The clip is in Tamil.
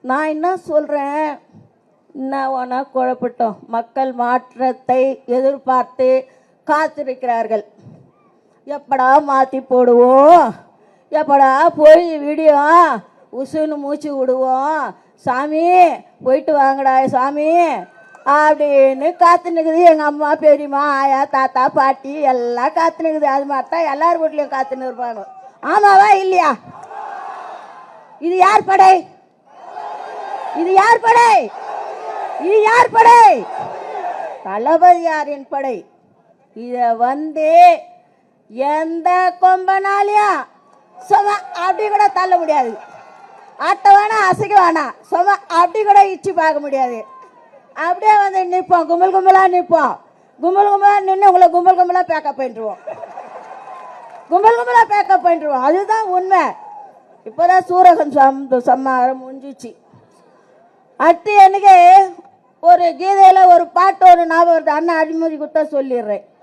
நான் என்ன சொல்கிறேன், என்ன வேணா குழப்பட்டோம். மக்கள் மாற்றத்தை எதிர்பார்த்து காத்திருக்கிறார்கள். எப்படா மாற்றி போடுவோம், எப்படா போய் விடியும், உசுன்னு மூச்சு விடுவோம், சாமி போயிட்டு வாங்கடா சாமி அப்படின்னு காத்துனுக்குது. எங்கள் அம்மா பெரியம்மா ஆயா தாத்தா பாட்டி எல்லாம் காத்துனுக்குது. அது மாதிரி தான் எல்லார் வீட்லையும் காத்துன்னு இருப்பாங்க. ஆமாவா இல்லையா? இது யார் படை? இது யார் படை? இது யார் படை? தளபதியாரின் படை. இதை எந்த கொம்பனாலையும் சும்மா அப்படி கூட தள்ள முடியாது. ஆட்ட வேணா அசைக்க வேணாம், சும்மா அப்படி கூட இச்சு பார்க்க முடியாது. அப்படியே நிற்போம், கும்பல் கும்பலாக நிற்போம். கும்பல் கும்பலாக நின்று உங்களை கும்பல் கும்பலாக பேக்கப் பண்ணிடுவோம். கும்பல் கும்பலாக பேக்கப் பண்ணிடுவோம். அதுதான் உண்மை. இப்போதான் சூரகன் சம்மாரம் முடிஞ்சிச்சு. அடுத்து எனக்கு ஒரு கீதையில் ஒரு பாட்டு ஒரு ஞாபகம் வருது. அண்ணன் அடிமொழி குத்தா சொல்லிடுறேன்.